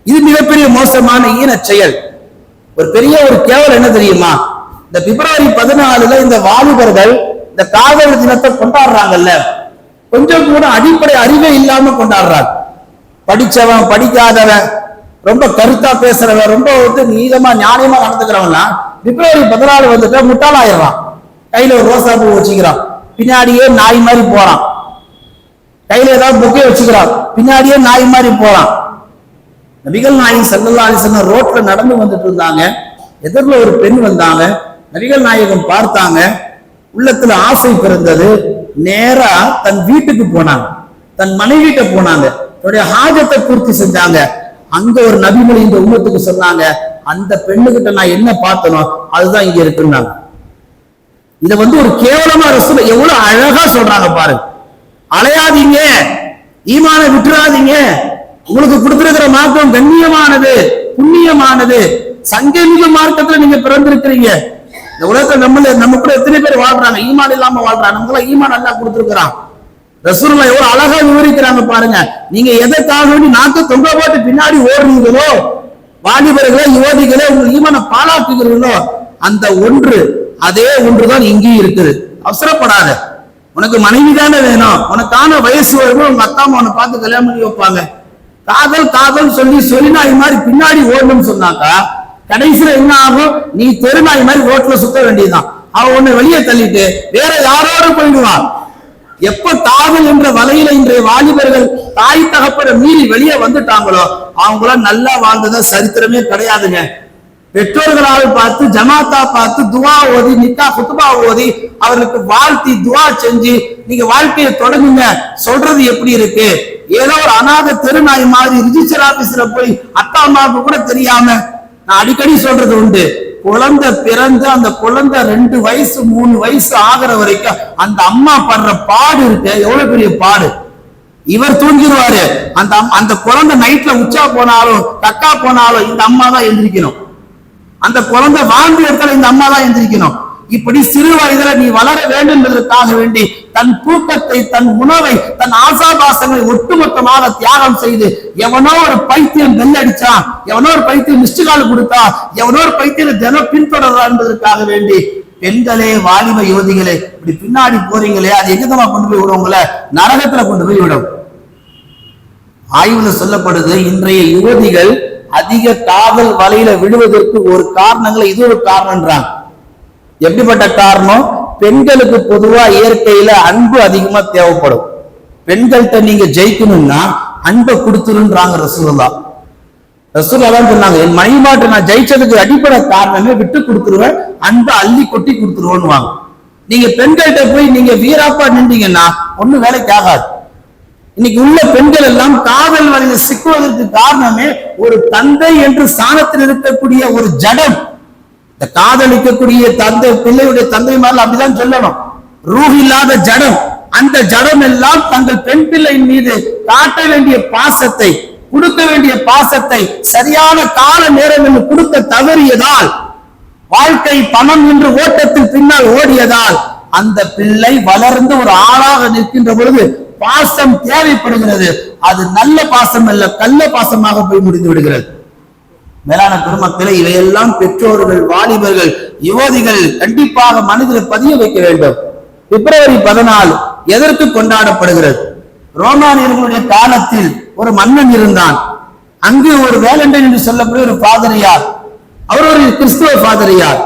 இது மிகப்பெரிய மோசமான ஈன செயல். ஒரு பெரிய ஒரு கேவலம் என்ன தெரியுமா? இந்த பிப்ரவரி 14 இந்த வாலிபர்கள் இந்த காதல் தினத்தை கொண்டாடுறாங்கல்ல, கொஞ்சம் கூட அடிப்படை அறிவே இல்லாம கொண்டாடுறாங்க. படிச்சவன் படிக்காதவன், ரொம்ப கருத்தா பேசுறவன், ரொம்ப நீளமா ஞானமா நடந்துக்கிறவன்லாம் பிப்ரவரி 14 வந்துட்டா முட்டாளாயிடுறான். கையில ஒரு ரோசா பூ வச்சுக்கிறான், பின்னாடியே நாய் மாதிரி போறான். கையில ஏதாவது புக்கே வச்சுக்கிறான், பின்னாடியே நாய் மாதிரி போறான். நபிகள் நாயகம் ஸல்லல்லாஹு அலைஹி வஸல்லம் ரோட்ல நடந்து வந்துட்டு இருந்தாங்க. எதிரில் ஒரு பெண் வந்தாங்க. நபிகள் நாயகம் பார்த்தாங்க, உள்ளத்துல ஆசை பிறந்தது. நேரா தன் வீட்டுக்கு போனாங்க, தன் மனைவிட்ட போனாங்க, தன்னுடைய ஹாஜத்தை பூர்த்தி செஞ்சாங்க. அங்க ஒரு நபிமொழி இந்த உம்மத்துக்கு சொன்னாங்க, அந்த பெண்ணுகிட்ட நான் என்ன பார்த்தனோ அதுதான் இங்க இருக்குன்னாங்க. இத ஒரு கேவலமா ரசூல் எவ்வளவு அழகா சொல்றாங்க பாருங்க. அலையாதீங்க, ஈமான விட்டுறாதீங்க, உங்களுக்கு கொடுத்திருக்கிற மார்க்கம் கண்ணியமானது, புண்ணியமானது, சங்கமிக மார்க்கத்துல நீங்க பிறந்திருக்கிறீங்க. இந்த உலகத்துல நம்ம கூட எத்தனை பேர் வாழ்றாங்க, ஈமான் இல்லாம வாழ்றாங்க. நமக்கு ஈமான் அல்லாஹ் கொடுத்திருக்கிறான். ரசூலுல்லாஹ் எவ்வளவு அழகா விவரிக்கிறாங்க பாருங்க. நீங்க எதற்காக வேண்டி நாக்கு தொங்க போட்டு பின்னாடி ஓடுறீங்களோ, வாலிபர்களே யுவதிகளே உங்கள் ஈமான பாழாக்குகிறீர்களோ, அந்த ஒன்று அதே ஒன்றுதான் இங்கேயும் இருக்குது. அவசரப்படாத, உனக்கு மனைவி தானே வேணும், உனக்கான வயசு வரும்போது உங்க அத்தா அம்மா உன்னை பார்த்து கல்யாணம் பண்ணி வைப்பாங்க. காதல் காதல் சொல்லி நாய் மாதிரி பின்னாடி ஓடணும்னு சொன்னாக்கா கடைசியில என்ன ஆகும்? நீ தெருநாய் மாதிரி ரோட்ல சுத்த வேண்டியதுதான். அவன் உன்னை வெளியே தள்ளிட்டு வேற யாரோட போயிடுவான். எப்ப காதல் என்ற வலையில இன்றைய வாலிபர்கள் தாய் தகப்பட மீறி வெளியே வந்துட்டாங்களோ அவங்களாம் நல்லா வாழ்ந்ததா சரித்திரமே கிடையாதுங்க. பெற்றோர்களால் பார்த்து, ஜமாத்தா பார்த்து, துவா ஓதி, நிக்கா குத்துபா ஓதி, அவர்களுக்கு வாழ்த்தி துவா செஞ்சு நீங்க வாழ்க்கையை தொடங்குங்க சொல்றது எப்படி இருக்கு? ஏதோ ஒரு அநாத தெருநாய் மாதிரி ரிஜிஸ்டர் ஆபீஸ்ல போய் அப்பா அம்மாவுக்கு கூட தெரியாம, நான் அடிக்கடி சொல்றது உண்டு, குழந்தை பிறந்து அந்த குழந்தை 2 வயசு 3 வயசு ஆகிற வரைக்கும் அந்த அம்மா படுற பாடு இருக்கு, எவ்வளவு பெரிய பாடு. இவர் தூங்கிடுவாரு, அந்த குழந்தை நைட்ல உச்சா போனாலும் கக்கா போனாலும் இந்த அம்மா தான் எந்திரிக்கணும். அந்த குழந்தை வாழ்ந்த இடத்துல இந்த அம்மா தான் எந்திரிக்கணும். இப்படி சிறு வயதுல நீ வளர வேண்டும் என்பதற்காக வேண்டி தன் தூக்கத்தை, தன் உணவை, தன் ஆசாபாசங்களை ஒட்டுமொத்தமாக தியாகம் செய்து, எவனோ ஒரு பைத்தியம் பெல் அடிச்சான், எவனோ ஒரு பைத்தியம் மிஸ்டு கால் கொடுத்தா, எவனோ ஒரு பைத்தியம் தினம் பின்தொடர்றான் என்பதற்காக வேண்டி பெண்களே, வாலிப யுவதிகளே, இப்படி பின்னாடி போறீங்களே, அது எங்கதான் கொண்டு போய் விடும்? உங்களை நரகத்துல கொண்டு போய் விடும். ஆய்வுல சொல்லப்படுது, இன்றைய யுவதிகள் அதிக காதல் வலையில விடுவதற்கு ஒரு காரணங்களை இது ஒரு காரணம்ன்றாங்க. எப்படிப்பட்ட காரணம்? பெண்களுக்கு பொதுவா இயற்கையில அன்பு அதிகமா தேவைப்படும். பெண்கள்கிட்ட நீங்க ஜெயிக்கணும்னா அன்பை கொடுத்துருன்றாங்க ரசூலுல்லாஹ். ரசூலுல்லாஹ் தான் சொன்னாங்க, என் மனைவிமாட்ட நான் ஜெயிச்சதுக்கு அடிப்படை காரணமே விட்டு கொடுத்துருவேன், அன்பை அள்ளி கொட்டி கொடுத்துருவோன்னு. நீங்க பெண்கள்கிட்ட போய் நீங்க வீராப்பா நின்றீங்கன்னா ஒண்ணு வேலைக்கு ஆகாது. இன்னைக்கு உள்ள பெண்கள் எல்லாம் காதல் வலையில சிக்குவதற்கு காரணமே ஒரு தந்தை என்று ஸ்தானத்தில் இருக்கக்கூடிய ஒரு ஜடம். இந்த காதலிக்கக்கூடிய தந்தை, பிள்ளையுடைய தந்தை மாதிரி அப்படிதான் சொல்லணும், ரூஹ் இல்லாத ஜடம். அந்த ஜடம் எல்லாம் தங்கள் பெண் பிள்ளையின் மீது காட்ட வேண்டிய பாசத்தை, கொடுக்க வேண்டிய பாசத்தை சரியான கால நேரம் என்று கொடுக்க தவறியதால், வாழ்க்கை பணம் என்று ஓட்டத்தில் பின்னால் ஓடியதால் அந்த பிள்ளை வளர்ந்து ஒரு ஆளாக நிற்கின்ற பொழுது பாசம் தேவைப்படுகிறது. அது நல்ல பாசம் அல்ல, கள்ள பாசமாக போய் முடிந்து விடுகிறது. மேலான பெருமக்களை, இவையெல்லாம் பெற்றோர்கள், வாலிபர்கள், யுவதிகள் கண்டிப்பாக மனதில் பதிய வைக்க வேண்டும். பிப்ரவரி 14 எதற்கு கொண்டாடப்படுகிறது? ரோமானியர்களுடைய காலத்தில் ஒரு மன்னன் இருந்தான். அங்கு ஒரு வேலண்டைன் என்று சொல்லக்கூடிய ஒரு பாதிரியார், அவர் ஒரு கிறிஸ்துவ பாதிரியார்.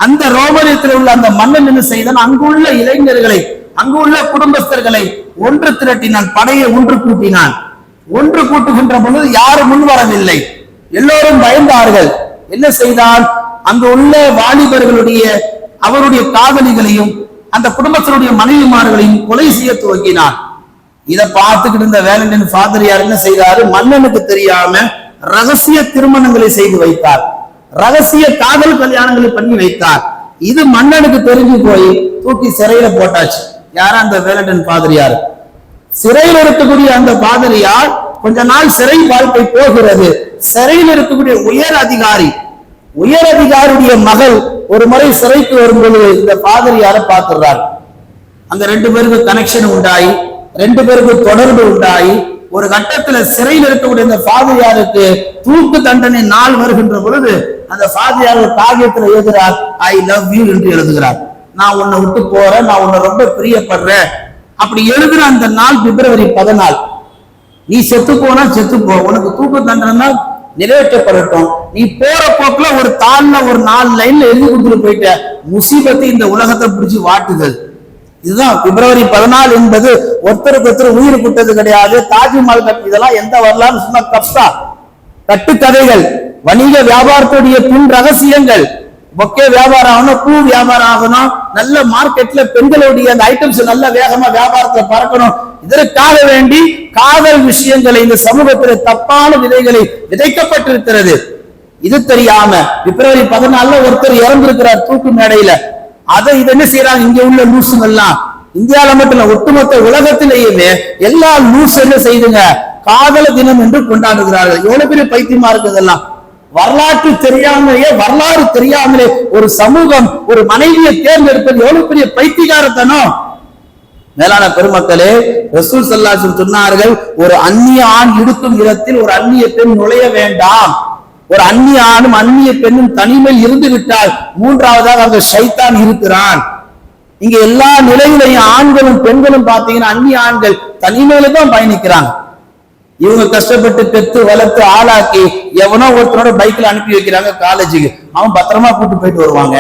அந்த ரோமானியத்தில் உள்ள அந்த மன்னன் என்ன செய்தான்? அங்குள்ள இளைஞர்களை, அங்குள்ள குடும்பஸ்தர்களை ஒன்று திரட்டினான், படையை ஒன்று கூட்டினான். ஒன்று கூட்டுகின்ற பொழுது யாரும் முன் வரவில்லை, எல்லோரும் பயந்தார்கள். என்ன செய்தால், அங்கு உள்ள வாலிபர்களுடைய அவருடைய காதலிகளையும் அந்த குடும்பத்தினுடைய மனைவிமார்களையும் கொலை செய்ய துவங்கினான். இதை பார்த்துக்கிட்டு இருந்த வேலண்டைன் பாதிரியார் என்ன செய்தாரு? மன்னனுக்கு தெரியாம ரகசிய திருமணங்களை செய்து வைத்தார், ரகசிய காதல் கல்யாணங்களை பண்ணி வைத்தார். இது மன்னனுக்கு தெரிஞ்சு போய் தூக்கி சிறையில போட்டாச்சு. யாரா? அந்த வேலண்டைன் பாதிரியார். சிறையில் இருக்கக்கூடிய அந்த பாதிரியார் கொஞ்ச நாள் சிறை வாழ்க்கை போகிறது. சிறையில் இருக்கக்கூடிய உயர் அதிகாரியுடைய மகள் ஒரு முறை சிறைக்கு வரும்பொழுது இந்த பாதிரியார பார்த்துறார். அங்க 2 பேருக்கு கனெக்ஷன் உண்டாயி, 2 பேருக்கு தொடர்பு உண்டாயி, ஒரு கட்டத்துல சிறையில் இருக்கக்கூடிய இந்த பாதிரியாருக்கு தூக்கு தண்டனை நாள் வருகின்ற பொழுது அந்த பாதிரியார் காகியத்துல எழுதுகிறார், ஐ லவ் யூ என்று எழுதுகிறார். நான் உன்னை விட்டு போறேன், நான் உன்னை ரொம்ப பிரியப்படுறேன். அப்படி எழுதுற அந்த நாள் பிப்ரவரி 14. நீ செத்து போனா செத்து போ, உனக்கு தூக்கு தண்டனை நிறைவேற்றப்படட்டும், நீ போற போக்குல ஒரு தாள்ல ஒரு 4 லைன்ல எழுதி கொடுத்துட்டு போயிட்ட, முசீபத்தை இந்த உலகத்தை பிடிச்சி வாட்டுதல். இதுதான் பிப்ரவரி 14 என்பது. ஒருத்தருக்கு ஒருத்தர் உயிர் கூட்டது கிடையாது, தாஜ்மஹால் இதெல்லாம் எந்த வரலாறு சும்மா கப்சா கட்டுக்கதைகள், வணிக வியாபாரத்துடைய பின் ரகசியங்கள். பொக்கே வியாபாரம் ஆகணும், பூ வியாபாரம் ஆகணும், நல்ல மார்க்கெட்ல பெண்களுடைய அந்த ஐட்டம்ஸ் நல்ல வேகமா வியாபாரத்தை பறக்கணும். இதற்காக வேண்டி காதல் விஷயங்களை இந்த சமூகத்தில் தப்பான விதைகளை விதைக்கப்பட்டிருக்கிறது. இது தெரியாம பிப்ரவரி 14 ஒருத்தர் இறந்திருக்கிறார் தூக்கு மேடையில. அதை இது என்ன செய்யறாங்க? இங்க உள்ள லூசுங்க எல்லாம், இந்தியாவில மட்டும் இல்ல ஒட்டுமொத்த உலகத்திலேயுமே எல்லா லூஸ் என்ன செய்துங்க? காதல தினம் என்று கொண்டாடுகிறார்கள். எவ்வளவு பெரிய பைத்தியமா இருக்குதெல்லாம். வரலாறு தெரியாமலே ஒரு சமூகம் ஒரு மனைவியை தேர்ந்தெடுப்பது எவ்வளவு பெரிய பைத்தியகாரத்தனம். மேலான பெருமக்களே, ரசூல் ஸல்லல்லாஹு அலைஹி வஸல்லம் சொன்னார்கள், ஒரு அந்நிய ஆண் இருக்கும் இடத்தில் ஒரு அந்நிய பெண் நுழைய வேண்டாம். ஒரு அந்நிய ஆணும் அந்நிய பெண்ணும் தனிமையில் இருந்து விட்டால் 3வதாக அந்த ஷைத்தான் இருக்கிறான். இங்க எல்லா நிலையிலையும் ஆண்களும் பெண்களும் பாத்தீங்கன்னா அந்நிய ஆண்கள் தனிமையில தான் பயணிக்கிறாங்க. இவங்க கஷ்டப்பட்டு பெற்று வளர்த்து ஆளாக்கி எவனோ ஒருத்தரோட பைக்ல அனுப்பி வைக்கிறாங்க காலேஜுக்கு. அவன் பத்திரமா கூட்டு போயிட்டு வருவாங்க,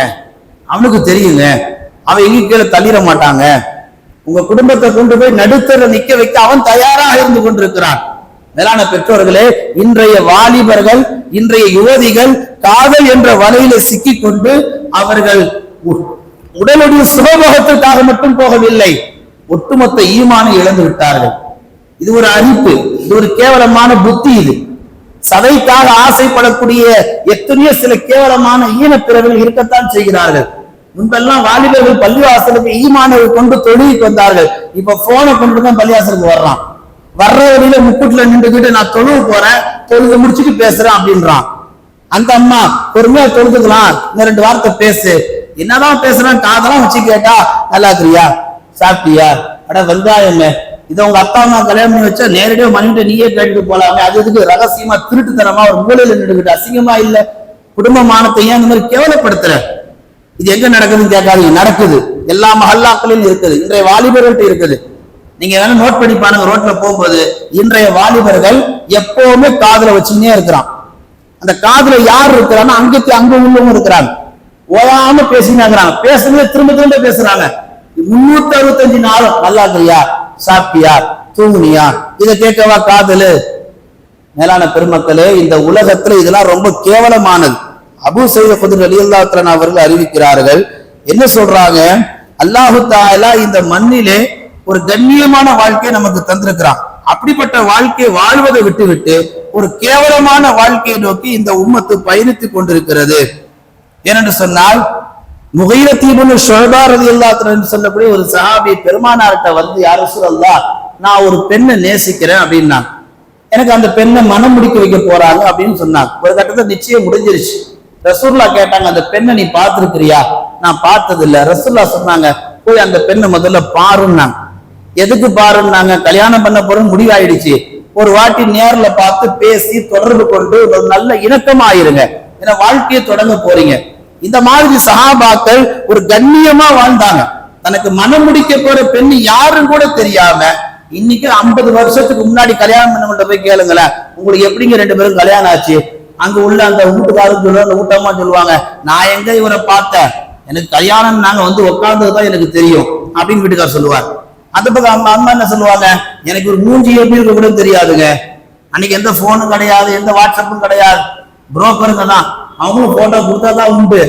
அவனுக்கு தெரியுங்க, அவன் எங்க கீழே தள்ளிட மாட்டாங்க. உங்க குடும்பத்தை கொண்டு போய் நடுத்தர நிக்க வைக்க அவன் தயாராக இருந்து கொண்டிருக்கிறான். மேலான பெற்றோர்களே, இன்றைய வாலிபர்கள், இன்றைய யுவதிகள் காதல் என்ற வலையில சிக்கி கொண்டு அவர்கள் உடலுடைய சுகபோகத்திற்காக மட்டும் போகவில்லை, ஒட்டுமொத்த ஈமானை இழந்து விட்டார்கள். இது ஒரு அரிப்பு, இது ஒரு கேவலமான புத்தி. இது சதைக்காக ஆசைப்படக்கூடிய எத்தனையோ சில கேவலமான ஈனப்பிறவிகள் இருக்கத்தான் செய்கிறார்கள். முன்பெல்லாம் வாலிபர்கள் பள்ளிவாசலுக்கு ஈமானை கொண்டு தொழுவிக்கு வந்தார்கள். இப்ப போனை கொண்டுதான் பள்ளிவாசலுக்கு வர்றான். வர்ற வழியில முக்கூட்டுல நின்றுக்கிட்டு நான் தொழுவு போறேன், தொழுது முடிச்சுட்டு பேசுறேன் அப்படின்றான். அந்த அம்மா பொறுமையா தொழுதுக்கலாம், இந்த 2 வார்த்தை பேசு. என்னதான் பேசுறான், காதெல்லாம் வச்சு கேட்டா நல்லா இருக்கிறியா, சாப்பிட்டியா, அட வெங்காயம், இதை உங்க அப்பா அம்மா கல்யாணம் பண்ணி வச்சா நேரடியா மணிட்டு நீயே கேட்டுட்டு போலாமே, அது எதுக்கு ரகசியமா திருட்டுத்தனமா ஒரு மூலையில நின்றுகிட்டு அசிங்கமா இல்ல, குடும்பமானத்தை ஏன் இந்த மாதிரி கேவலப்படுத்துற? இது எங்க நடக்குதுன்னு கேட்காதீங்க, நடக்குது, எல்லா மஹல்லாக்களிலும் இருக்குது, இன்றைய வாலிபர்கள்ட்ட இருக்குது. நீங்க வேணா நோட் பண்ணி பாருங்க, ரோட்ல போகும்போது இன்றைய வாலிபர்கள் எப்பவுமே காதுல வச்சுக்கினே இருக்கிறான். அந்த காதுல யார் இருக்கிறான்னா அங்க உள்ளவங்க இருக்கிறாங்க, ஓயாம பேசினாங்கிறாங்க, பேசுறது திரும்ப திரும்ப பேசுறாங்க. 365 நாளும் நல்லா இருக்கிறியா, சாப்பிட்டியா, தூங்குனியா, இதை கேட்கவா காதலு? மேலான பெருமக்களே, இந்த உலகத்துல இதெல்லாம் ரொம்ப கேவலமானது. அபூ சயீத் குத்ரி ரலியல்லாஹு தஆலா அவர்கள் அறிவிக்கிறார்கள், என்ன சொல்றாங்க, அல்லாஹு தஆலா இந்த மண்ணிலே ஒரு கண்ணியமான வாழ்க்கையை நமக்கு தந்திருக்கிறான். அப்படிப்பட்ட வாழ்க்கையை வாழ்வதை விட்டுவிட்டு ஒரு கேவலமான வாழ்க்கையை நோக்கி இந்த உம்மத்து பயணித்துக் கொண்டிருக்கிறது. ஏனென்று சொன்னால், முகைரத் இப்னு ஷுஅபா ரலியல்லாஹு தஆலா என்று சொல்லக்கூடிய ஒரு சஹாபி பெருமானார்ட்ட வந்து, யா ரசூலல்லாஹ், நான் ஒரு பெண்ணை நேசிக்கிறேன் அப்படின்னா, எனக்கு அந்த பெண்ணை மனம் முடிக்க வைக்க போறாங்க அப்படின்னு சொன்னாங்க. ஒரு கட்டத்தை நிச்சயம் முடிஞ்சிருச்சு. ரசூலுல்லாஹ் கேட்டாங்க, அந்த பெண்ணை நீ பார்த்திருக்கிறியா? நான் பார்த்தது இல்ல. ரசூலுல்லாஹ் சொன்னாங்க, போய் அந்த பெண்ணை முதல்ல பாருன்னாங்க. எதுக்கு பாருன்னாங்க? கல்யாணம் பண்ண போற முடிவாயிடுச்சு, ஒரு வாட்டி நேர்ல பார்த்து பேசி தொடர்பு கொண்டு ஒரு நல்ல இணக்கமாயிருங்க, ஏன்னா வாழ்க்கையை தொடங்க போறீங்க. இந்த மாதிரி சஹாபாக்கள் ஒரு கண்ணியமா வாழ்ந்தாங்க. தனக்கு மனம் முடிக்க போற பெண் யாரும் கூட தெரியாம, இன்னைக்கு 50 வருஷத்துக்கு முன்னாடி கல்யாணம் பண்ண போய் கேளுங்களேன், உங்களுக்கு எப்படிங்க 2 பேரும் கல்யாணம் ஆச்சு? அங்க உள்ள அந்த வீட்டுக்காரர் சொல்லுவாங்க, ஊட்டமா சொல்லுவாங்க, நான் எங்க இவரை பார்த்தேன், எனக்கு கல்யாணம் நாங்க வந்து உட்கார்ந்ததுதான் எனக்கு தெரியும் அப்படின்னு வீட்டுக்காரர் சொல்லுவார். அந்த பக்கம் அம்மா அம்மா என்ன சொல்லுவாங்க, எனக்கு ஒரு மூஞ்சி எப்படி இருக்க கூட தெரியாதுங்க, அன்னைக்கு எந்த போனும் கிடையாது, எந்த வாட்ஸ்அப்பும் கிடையாது, புரோக்கருங்க தான், அவங்களும் போட்டோ கொடுத்தாதான் உண்டு,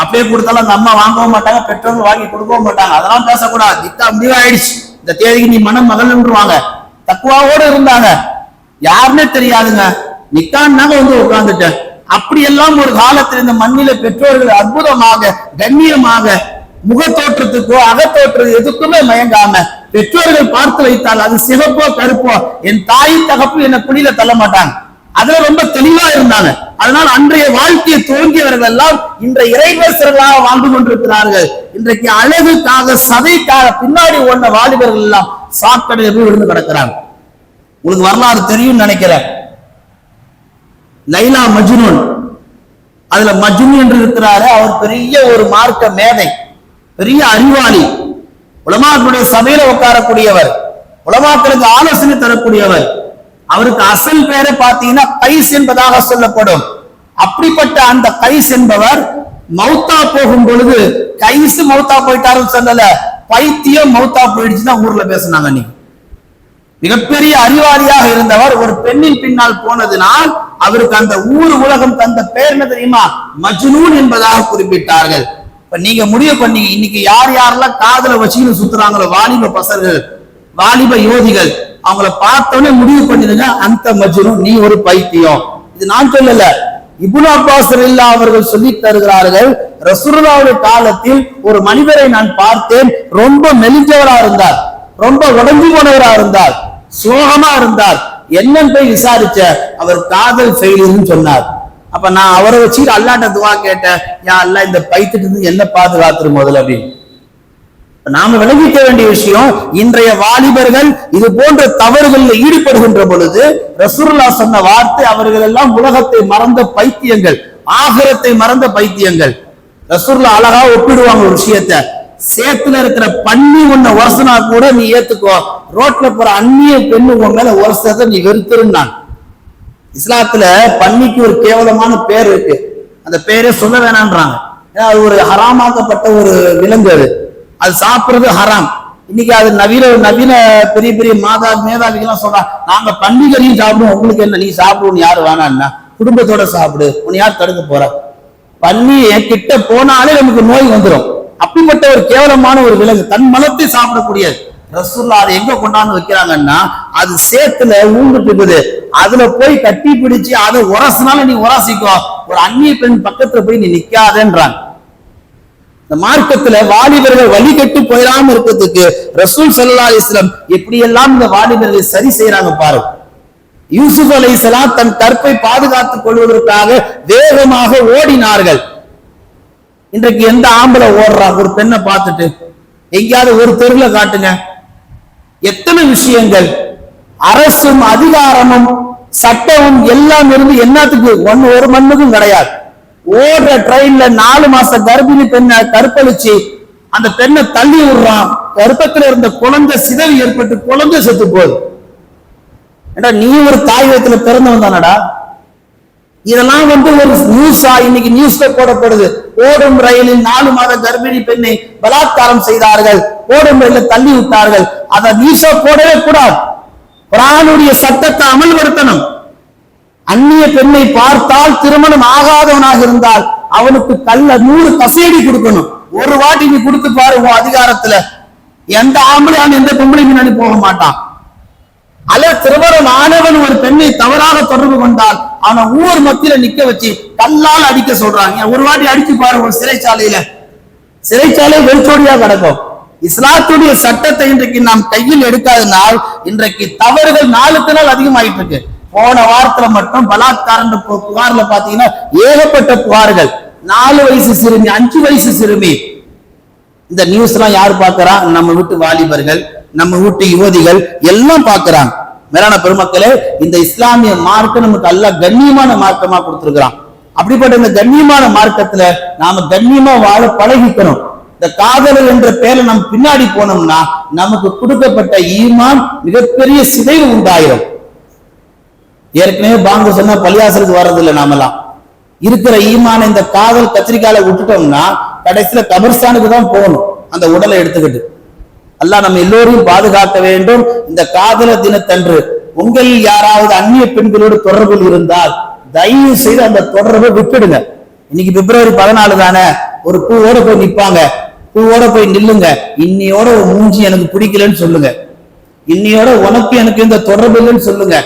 அப்படியே கொடுத்தாலும் அந்த அம்மா வாங்கவும் மாட்டாங்க, பெற்றோர்கள் வாங்கி கொடுக்கவும் மாட்டாங்க, அதெல்லாம் பேசக்கூடாது, திட்டா முடிவாயிடுச்சு, இந்த தேதிக்கு நீ மனம் மகள்ன்றுவாங்க. தக்குவாவோடு இருந்தாங்க, யாருன்னே தெரியாதுங்க, நிக்கான்னாங்க வந்து உட்கார்ந்துட்டேன். அப்படியெல்லாம் ஒரு காலத்தில் இந்த மண்ணில பெற்றோர்கள் அற்புதமாக கண்ணியமாக முகத்தோற்றத்துக்கோ அகத்தோற்றது எதுக்குமே மயங்காம பெற்றோர்கள் பார்த்து வைத்தால் அது சிவப்போ கருப்போ, என் தாய் தகப்பு என்ன குழியில தள்ள மாட்டாங்க, அதுல ரொம்ப தெளிவா இருந்தாங்க. அதனால் அன்றைய வாழ்க்கையை துவங்கியவர்கள் எல்லாம் இன்றைய இறைவசர்களாக வாழ்ந்து கொண்டிருக்கிறார்கள். இன்றைக்கு அழகுக்காக சதைக்காக பின்னாடி ஓடின வாலிபர்கள் எல்லாம் சாக்கடையில் போய் விழுந்து கிடக்கிறாங்க. உங்களுக்கு வரலாறு தெரியும் நினைக்கிறேன். லைலா மஜ்னூன், அதுல மஜ்னூன் என்று இருக்கிறாரு, அவர் பெரிய ஒரு மார்க்க மேதை, பெரிய அறிவாளி, உலமாக்களுடைய சபையில உட்காரக்கூடியவர், உலமாக்களுக்கு ஆலோசனை தரக்கூடியவர். அவருக்கு அசல் பேரை பார்த்தீங்கன்னா கைஸ் என்பதாக சொல்லப்படும். அப்படிப்பட்ட அந்த கைஸ் என்பவர் மௌத்தா போகும் பொழுது, கைஸ் மௌத்தா போயிட்டாருன்னு சொல்லல, பைத்தியம் மௌத்தா போயிடுச்சுன்னா ஊர்ல பேசினாங்க. நீ மிகப்பெரிய அறிவாளியாக இருந்தவர் ஒரு பெண்ணின் பின்னால் போனதினால் அவருக்கு அந்த ஊர் உலகம் தந்த பெயர் என்ன தெரியுமா? மஜ்னூன் என்பதாக குறிப்பிட்டார்கள். இப்ப நீங்க முடிவு பண்ணீங்க, இன்னைக்கு யார் யாரெல்லாம் காதல வச்சுன்னு சுத்துறாங்களோ, வாலிப பசர்கள், வாலிப யோதிகள், அவங்கள பார்த்தோன்னே முடிவு பண்ணிடுங்க, அந்த மஜ்னூன், நீ ஒரு பைத்தியம். இது நான் சொல்லல, இப்னு அப்பாஸ் ரலியல்லாஹு அவர்கள் சொல்லி தருகிறார்கள். ரசூலுல்லாஹ்வுடைய காலத்தில் ஒரு மனிதரை நான் பார்த்தேன், ரொம்ப மெலிஞ்சவரா இருந்தார், ரொம்ப உடைஞ்சு போனவரா இருந்தார், சோகமா இருந்தார். என்னன்னு போய் விசாரிச்ச, அவர் காதல் ஃபெயிலியர்னு சொன்னார். அப்ப நான் அவரை வச்சு அல்லாஹ்ட்ட துஆ கேட்டேன், யா அல்லாஹ் இந்த பைத்தியத்துக்கு என்ன பாதுகாத்துரு முதல்ல அப்படின்னு. நாம விளங்கிக்க வேண்டிய விஷயம், இன்றைய வாலிபர்கள் இது போன்ற தவறுகளில் ஈடுபடுகின்ற பொழுது ரசூலுல்லாஹ் சொன்ன வார்த்தை, அவர்கள் எல்லாம் உலகத்தை மறந்த பைத்தியங்கள், ஆகிரத்தை மறந்த பைத்தியங்கள். ரசூலுல்லாஹ் அழகா ஒப்பிடுவாங்க ஒரு விஷயத்தை, சேத்துல இருக்கிற பன்னி உன்னை உரசனா கூட நீ ஏத்துக்கோ, ரோட்ல போற அந்நிய பெண்ணு உன் மேல உரசத்தை நீ வெறுத்துருந்தான். இஸ்லாத்துல பன்னிக்கு ஒரு கேவலமான பேர் இருக்கு, அந்த பேரே சொல்ல வேணான்றாங்க. ஏன்னா அது ஒரு ஹராமாக்கப்பட்ட ஒரு விலங்கு, அது சாப்பிடுறது ஹராம். இன்னைக்கு அது நவீன பெரிய பெரிய மேதாவிகள்லாம் சொல்றாங்க, நாங்க பன்னிகளையும் சாப்பிடுவோம், உங்களுக்கு என்ன, நீ சாப்பிடுவோம், யாரு வேணான்னா குடும்பத்தோட சாப்பிடு, உன்னை யார் தடுக்க போற? பன்னியை கிட்ட போனாலே நமக்கு நோய் வந்துடும். அப்படிப்பட்ட ஒரு கேவலமான ஒரு விலங்கு, தன் மலத்தை சாப்பிடக்கூடியது. ரசூல்லா அதை எங்க கொண்டாந்து வைக்கிறாங்கன்னா, அது சேத்துல ஊந்துட்டு இருக்குது, அதுல போய் கட்டி பிடிச்சு அதை உரசினாலும் நீ உரசிக்கோ, ஒரு அந்நிய பெண் பக்கத்துல போய் நீ நிக்காதேன்றாங்க. இந்த மார்க்கத்துல வாலிபர்கள் வழி கட்டு போயிடாம இருக்கிறதுக்கு ரசூல் ஸல்லல்லாஹு அலைஹி வஸல்லம் எப்படி எல்லாம் இந்த வாலிபர்களை சரி செய்யறாங்க பாருங்க. யூசுப் அலைஹிஸ்ஸலாம் தன் கற்பை பாதுகாத்துக் கொள்வதற்காக வேகமாக ஓடினார்கள். இன்றைக்கு எந்த ஆம்பளை ஓடுறான் ஒரு பெண்ணை பார்த்துட்டு? எங்கேயாவது ஒரு தெருல காட்டுங்க. எத்தனை விஷயங்கள், அரசும் அதிகாரமும் சட்டமும் எல்லாம் இருந்து என்னத்துக்கு ஒரு மண்ணுக்கும் கிடையாது. ஓடுற ட்ரெயின்ல 4 மாச கர்ப்பிணி பெண்ணை கற்பழிச்சு அந்த பெண்ணை தள்ளி விடுறான். கர்ப்பத்துல இருந்த குழந்தை சிதவி ஏற்பட்டு குழந்தை செத்து போகுது. ஏடா நீ ஒரு தாய் வயித்துல பிறந்தவன் தானடா? இதெல்லாம் ஒரு நியூஸா இன்னைக்கு நியூஸ்ல போடப்படுது. ஓடும் ரயிலில் 4 மாத கர்ப்பிணி பெண்ணை பலாத்காரம் செய்தார்கள், ஓடும் ரயிலில் தள்ளி விட்டார்கள். அதை நியூஸா போடவே கூடாது. குர்ஆனுடைய சட்டத்தை அமல்படுத்தணும். அந்நிய பெண்ணை பார்த்தால் திருமணம் ஆகாதவனாக இருந்தால் அவனுக்கு 100 கசையடி கொடுக்கணும். ஒரு வாட்டி நீ கொடுத்து பாரு உன் அதிகாரத்துல. எந்த ஆம்பளையான எந்த பொம்பளை முன்னாடி போக மாட்டான். அல்ல திருமணம் ஆனவன் ஒரு பெண்ணை தவறாக தொடர்பு கொண்டால் அவனை ஊர் மத்தியில நிக்க வச்சு கல்லால் அடிக்க சொல்றாங்க. ஒரு வாட்டி அடிச்சு பாரு ஒரு சிறைச்சாலை வெறிச்சோடியா கிடக்கும். இஸ்லாத்துடைய சட்டத்தை இன்றைக்கு நாம் கையில் எடுக்காதனால் இன்றைக்கு தவறுகள் நாளுக்கு நாள் அதிகமாயிட்டு இருக்கு. போன வாரத்துல மட்டும் பலாத்கார புகார்ல பாத்தீங்கன்னா ஏகப்பட்ட புகார்கள். 4 வயசு சிறுமி, 5 வயசு சிறுமி. இந்த நியூஸ் எல்லாம் யாரு பாக்குறா? நம்ம வீட்டு வாலிபர்கள், நம்ம வீட்டு யுவதிகள் எல்லாம் பாக்குறாங்க. மேலான பெருமக்களே, இந்த இஸ்லாமிய மார்க்கம் நமக்கு அல்லாஹ் கண்ணியமான மார்க்கமா கொடுத்திருக்கிறான். அப்படிப்பட்ட இந்த கண்ணியமான மார்க்கத்துல நாம கண்ணியமா வாழ பழகிக்கணும். இந்த காதலர் என்ற பேரை நம்ம பின்னாடி போனோம்னா நமக்கு கொடுக்கப்பட்ட ஈமான் மிகப்பெரிய சிதைவு உண்டாயிரும். ஏற்கனவே பாங்கு சொன்னா பள்ளியாசலுக்கு வர்றது இல்லை. நாமெல்லாம் இருக்கிற ஈமான இந்த காதல் கத்திரிக்கால விட்டுட்டோம்னா கடைசியில கபர்ஸ்தானுக்கு தான் போகணும் அந்த உடலை எடுத்துக்கிட்டு. அல்லாஹ் நம்ம எல்லோரையும் பாதுகாக்க வேண்டும். இந்த காதல தினத்தன்று உங்களில் யாராவது அந்நிய பெண்களோடு தொடர்பில் இருந்தால் தயவு செய்து அந்த தொடர்பை விட்டுடுங்க. இன்னைக்கு பிப்ரவரி 14 தானே, ஒரு பூவோட போய் நிப்பாங்க, பூவோட போய் நில்லுங்க. இன்னையோட மூஞ்சி எனக்கு பிடிக்கலன்னு சொல்லுங்க, இன்னையோட உனக்கு எனக்கு இந்த தொடர்பு இல்லைன்னு சொல்லுங்க.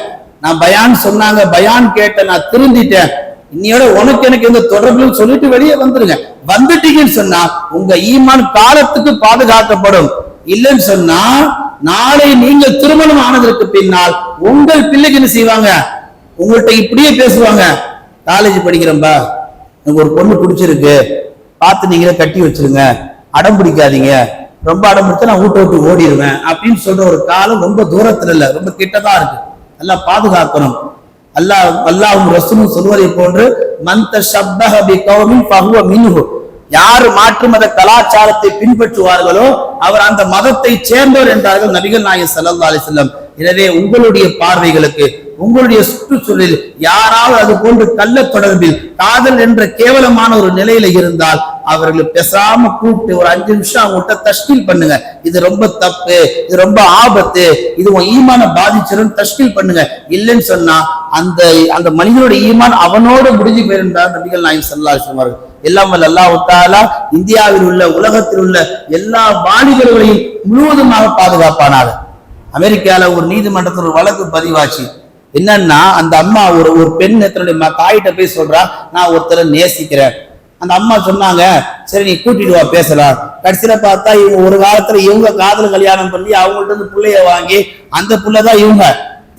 நான் பயான் சொன்னாங்க, பயான் கேட்டேன், நான் திருந்திட்டேன், இன்னையோட உனக்கு எனக்கு இந்த தொடர்புன்னு சொல்லிட்டு வெளியே வந்துருங்க. வந்துட்டீங்கன்னு சொன்னா உங்க ஈமான் காலத்துக்கு பாதுகாக்கப்படும். இல்லைன்னு சொன்னா நாளை நீங்கள் திருமணம் ஆனதற்கு பின்னால் உங்கள் பிள்ளைக்கு என்ன செய்வாங்க? உங்கள்கிட்ட இப்படியே பேசுவாங்க. காலேஜ் படிக்கிறேன்பா, எனக்கு ஒரு பொண்ணு பிடிச்சிருக்கு, பார்த்து நீங்களே கட்டி வச்சிருங்க, அடம் பிடிக்காதீங்க, ரொம்ப அடம் பிடிச்சா நான் வீட்டை விட்டு ஓடிடுவேன் அப்படின்னு சொல்ற ஒரு காலம் ரொம்ப தூரத்துல இல்ல, ரொம்ப கிட்டதான் இருக்கு. நல்லா பாதுகாக்கணும். அல்லாஹ்வும் ரசூலும் சொல்வதை போன்று மன் தஷப்பஹ பிகௌமின் ஃபஹுவ மின்ஹு, யார் மாற்று மத கலாச்சாரத்தை பின்பற்றுவார்களோ அவர் அந்த மதத்தை சேர்ந்தவர் என்றார்கள் நபிகள் நாயகம் ஸல்லல்லாஹு அலைஹி வஸல்லம். எனவே உங்களுடைய பார்வைகளுக்கு, உங்களுடைய சுற்றுச்சூழலில் யாராவது அது போன்று கள்ள தொடர்பில் காதல் என்ற கேவலமான ஒரு நிலையில இருந்தால் அவர்களை பேசாம கூப்பிட்டு ஒரு 5 நிமிஷம் அவங்கள்ட்ட தஷ்கீல் பண்ணுங்க. இது ரொம்ப தப்பு, இது ரொம்ப ஆபத்து, இது உன் ஈமான பாதிச்சிடும், தஷ்கீல் பண்ணுங்க. இல்லைன்னு சொன்னா அந்த மனிதனுடைய ஈமான் அவனோட முடிஞ்சு போயிருந்தார் நபிகள் நாயகம் ஸல்லல்லாஹு அலைஹி வஸல்லம். எல்லாம் வல்ல அல்லாஹ் தஆலா இந்தியாவில் உள்ள உலகத்தில் உள்ள எல்லா வாலிபர்களையும் முழுவதுமாக பாதுகாப்பானாக. அமெரிக்கால ஒரு நீதிமன்றத்தில் ஒரு வழக்கு பதிவாச்சு. என்னன்னா அந்த அம்மா ஒரு பெண் தன்னுடைய தாயிட்ட போய் சொல்றா, நான் ஒருத்தரை நேசிக்கிறேன். அந்த அம்மா சொன்னாங்க, சரி நீ கூட்டிட்டு வா பேசலாம். கடைசியில பார்த்தா இவங்க ஒரு காலத்துல இவங்க காதல் கல்யாணம் பண்ணி அவங்கள்ட்ட இருந்து பிள்ளைய வாங்கி அந்த புள்ளதான் இவங்க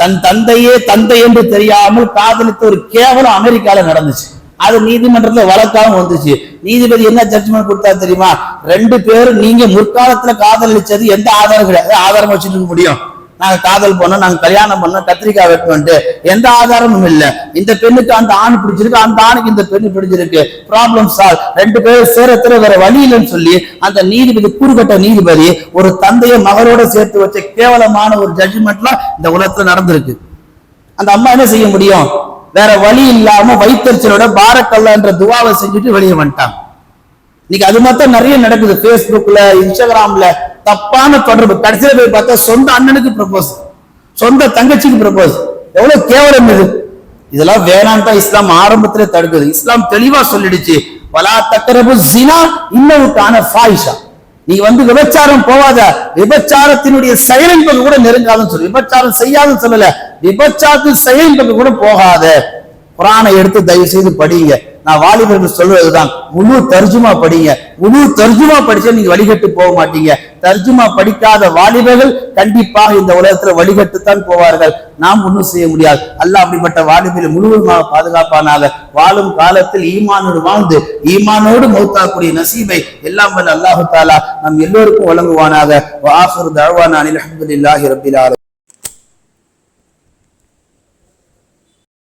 தன் தந்தையே தந்தை என்று தெரியாமல் காதலித்த ஒரு கேவலம் அமெரிக்கால நடந்துச்சு. அது நீதிமன்றத்துல வழக்காகவும் வந்துச்சு. நீதிபதி என்ன ஜட்ஜ்மெண்ட் கொடுத்தா தெரியுமா? 2 பேரும் நீங்க முற்காலத்துல காதலிச்சது எந்த ஆதாரம் கிடையாது. ஆதாரம் வச்சுட்டு இருக்க முடியும்? நாங்க காதல் பண்ணோம், நாங்க கல்யாணம் பண்ணோம், கத்திரிக்காய் வெட்டணும்ட்டு எந்த ஆதாரமும் இல்லை. இந்த பெண்ணுக்கு அந்த ஆண் பிடிச்சிருக்கு, அந்த ஆணுக்கு இந்த பெண்ணு பிடிச்சிருக்கு, ப்ராப்ளம் சால்வ், 2 பேரும் சேரத்துல வேற வழி இல்லைன்னு சொல்லி அந்த நீதிபதி, கூறுகட்ட நீதிபதி, ஒரு தந்தைய மகளோட சேர்த்து வச்ச கேவலமான ஒரு ஜட்ஜ்மெண்ட்லாம் இந்த உலகத்துல நடந்திருக்கு. அந்த அம்மா என்ன செய்ய முடியும்? வேற வழி இல்லாம வைத்தறிச்சலோட பாரக்கல்லா என்ற துவாவை செஞ்சுட்டு வெளியே வந்துட்டாங்க. இன்னைக்கு அது மட்டும் நிறைய நடக்குது. பேஸ்புக்ல, இன்ஸ்டாகிராம்ல தப்பான தொடர்பு. கடைசியில போய் பார்த்தா சொந்த அண்ணனுக்கு ப்ரப்போஸ், சொந்த தங்கச்சிக்கு ப்ரப்போஸ். எவ்வளவு கேவலம் இது! இதெல்லாம் வேணாம் தான் இஸ்லாம் ஆரம்பத்திலே தடுக்குது. இஸ்லாம் தெளிவா சொல்லிடுச்சு, வலா தக்ரபு ஸினா இன்னஹு கான ஃபாஹிஷா. நீ விபச்சாரம் போவாத, விபச்சாரத்தினுடைய செயலின் பக்கம் கூட நெருங்காதுன்னு சொல்லு. விபச்சாரம் செய்யாதுன்னு சொல்லல, விபச்சாரத்தின் செயலின் பக்கம் கூட போகாத. குர்ஆனை எடுத்து தயவு செய்து படிங்க. நான் வாலிபர்கள் சொல்றதுதான், முழு தர்ஜுமா படிங்க. முழு தர்ஜுமா படிச்சா நீங்க வழிகட்டு போக மாட்டீங்க. தர்ஜுமா படிக்காத வாலிபர்கள் கண்டிப்பாக இந்த உலகத்துல வழிகட்டுத்தான் போவார்கள். நாம் ஒன்றும் செய்ய முடியாது. அல்லாஹ் அப்படிப்பட்ட வாலிபர்களை முழுவதுமாக பாதுகாப்பானாக. வாழும் காலத்தில் ஈமானோடு வாழ்ந்து ஈமானோடு மௌத்தாக்கூடிய நசீபை எல்லாம் வல்ல அல்லாஹு தஆலா நம் எல்லோருக்கும் வழங்குவானாக. வ ஆகிரு தஅவானா அனில் ஹம்துலில்லாஹி ரப்பில் ஆலமீன்.